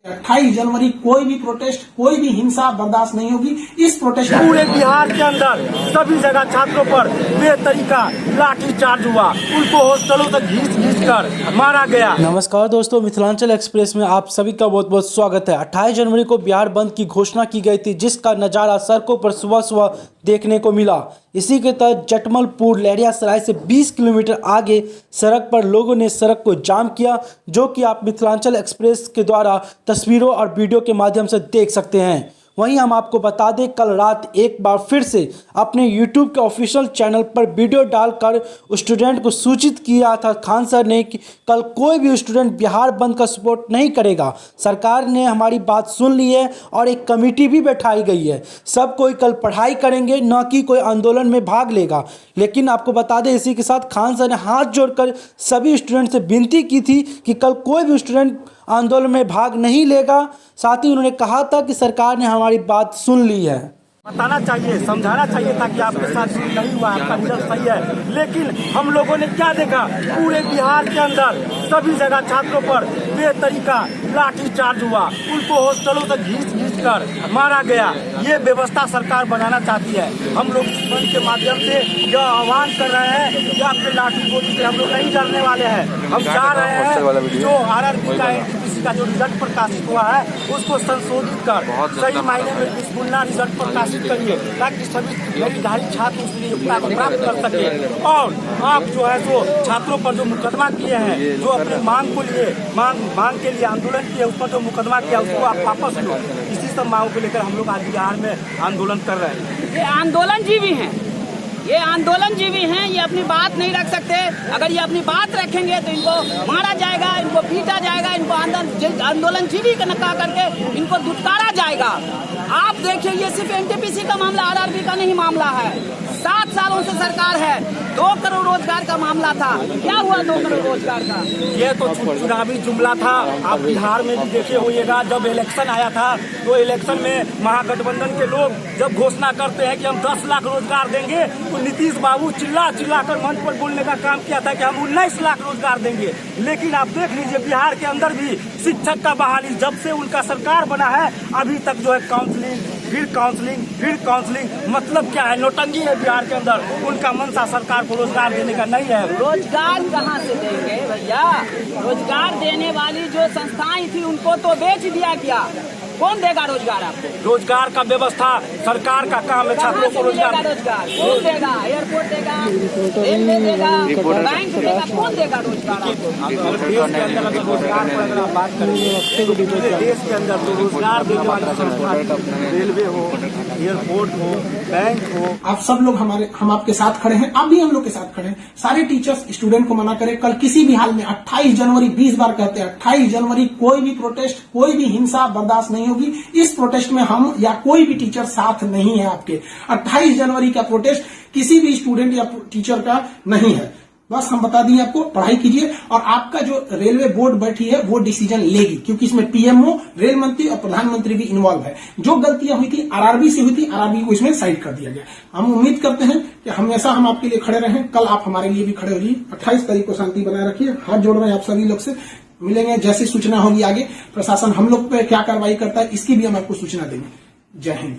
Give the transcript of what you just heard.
28 जनवरी कोई भी प्रोटेस्ट, कोई भी हिंसा बर्दाश्त नहीं होगी। इस प्रोटेस्ट पूरे बिहार के अंदर सभी जगह छात्रों पर बेतरीका लाठीचार्ज हुआ, उनको हॉस्टलों तक घींच कर मारा गया। नमस्कार दोस्तों, मिथिलांचल एक्सप्रेस में आप सभी का बहुत बहुत स्वागत है। 28 जनवरी को बिहार बंद की घोषणा की गई थी, जिसका नज़ारा सड़कों पर सुबह सुबह देखने को मिला। इसी के तहत जटमलपुर लहरियासराय से 20 किलोमीटर आगे सड़क पर लोगों ने सड़क को जाम किया, जो कि आप मिथिलांचल एक्सप्रेस के द्वारा तस्वीरों और वीडियो के माध्यम से देख सकते हैं। वहीं हम आपको बता दें, कल रात एक बार फिर से अपने YouTube के ऑफिशियल चैनल पर वीडियो डालकर स्टूडेंट को सूचित किया था खान सर ने कि कल कोई भी स्टूडेंट बिहार बंद का सपोर्ट नहीं करेगा। सरकार ने हमारी बात सुन ली है और एक कमेटी भी बैठाई गई है। सब कोई कल पढ़ाई करेंगे, न कि कोई आंदोलन में भाग लेगा। लेकिन आपको बता दें, इसी के साथ खान सर ने हाथ जोड़कर सभी स्टूडेंट से विनती की थी कि कल कोई भी स्टूडेंट आंदोलन में भाग नहीं लेगा। साथ ही उन्होंने कहा था कि सरकार ने हमारी बात सुन ली है। बताना चाहिए, समझाना चाहिए था कि आपके साथ नहीं हुआ, आपका रिजल्ट सही है। लेकिन हम लोगों ने क्या देखा, पूरे बिहार के अंदर सभी जगह छात्रों पर बेतरीका लाठीचार्ज हुआ, उनको हॉस्टलों तक घींच कर मारा गया। ये व्यवस्था सरकार बनाना चाहती है। हम लोग इस मंच के माध्यम से यह आह्वान कर रहे हैं कि आपके लाठी गोली से हम लोग नहीं डरने वाले हैं। हम चाह रहे हैं जो RRB का NTPC का जो रिजल्ट प्रकाशित हुआ है उसको संशोधित कर सही मायने में बिस्मिल्लाह रिजल्ट प्रकाशित करिए, ताकि सभी मेधावी छात्र उस योग्यता को प्राप्त कर सके। और आप जो है सो छात्रों पर जो मुकदमा किए हैं, जो अपने मांग को लिए मांग के लिए आंदोलन किए, उस पर जो मुकदमा किया उसको आप वापस लो। इसी सब मांगों को लेकर हम लोग आज बिहार में आंदोलन कर रहे हैं। ये आंदोलनजीवी हैं, ये आंदोलनजीवी हैं, ये अपनी बात नहीं रख सकते। अगर ये अपनी बात रखेंगे तो इनको मारा जाएगा, इनको पीटा जाएगा, इनको आंदोलनजीवी का नकार करके इनको दुत्कारा जाएगा। आप देखिए, ये सिर्फ NTPC का मामला, RRB का नहीं मामला है। 7 सालों से सरकार है, 2 करोड़ रोजगार का मामला था। क्या हुआ 2 करोड़ रोजगार का? ये तो चुनावी जुमला था। आप बिहार में भी देखे होइएगा, जब इलेक्शन आया था तो इलेक्शन में महागठबंधन के लोग जब घोषणा करते हैं कि हम 10 लाख रोजगार देंगे, तो नीतीश बाबू चिल्ला कर मंच पर बोलने का काम किया था कि हम 19 लाख रोजगार देंगे। लेकिन आप देख लीजिए, बिहार के अंदर भी शिक्षक का बहाली जब से उनका सरकार बना है, अभी तक जो है काउंसलिंग, फिर काउंसलिंग, मतलब क्या है? नौटंकी है बिहार के अंदर। उनका मंशा सरकार को रोजगार देने का नहीं है। रोजगार कहाँ से देंगे भैया? रोजगार देने वाली जो संस्थाएं थी उनको तो बेच दिया गया। कौन देगा रोजगार आपको? रोजगार का व्यवस्था सरकार का काम है। छात्रों को रोजगार कौन देगा? एयरपोर्ट देगा, रेलवे देगा, बैंक देगा, कौन देगा रोजगार? देश के अंदर अगर रोजगार पर अगर आप बात करेंगे तो पूरे देश के अंदर तो रोजगार देने वाली संस्था, रेलवे हो, एयरपोर्ट हो, बैंक हो। आप सब लोग हम आपके साथ खड़े हैं, आप भी हम लोग के साथ खड़े हैं। सारे टीचर्स स्टूडेंट को मना करें, कल किसी भी हाल में 28 जनवरी 20 बार कहते हैं, 28 जनवरी कोई भी प्रोटेस्ट, कोई भी हिंसा बर्दाश्त नहीं होगी। इस प्रोटेस्ट में हम या कोई भी टीचर साथ नहीं है आपके। 28 जनवरी का प्रोटेस्ट किसी भी स्टूडेंट या टीचर का नहीं है। बस हम बता दिए आपको, पढ़ाई कीजिए और आपका जो रेलवे बोर्ड बैठी है वो डिसीजन लेगी, क्योंकि इसमें PMO, रेल मंत्री और प्रधानमंत्री भी इन्वॉल्व है। जो गलतियां हुई थी RRB से हुई थी, RRB को इसमें साइड कर दिया गया। हम उम्मीद करते हैं कि हमेशा हम आपके लिए खड़े रहें। कल आप हमारे लिए भी खड़े होइए। 28 तारीख को शांति बनाए रखिए। हाथ जोड़ रहे हैं आप सभी लोग से। मिलेंगे, जैसी सूचना होगी आगे प्रशासन हम लोग पे क्या कार्रवाई करता है इसकी भी हम आपको सूचना देंगे। जय हिंद।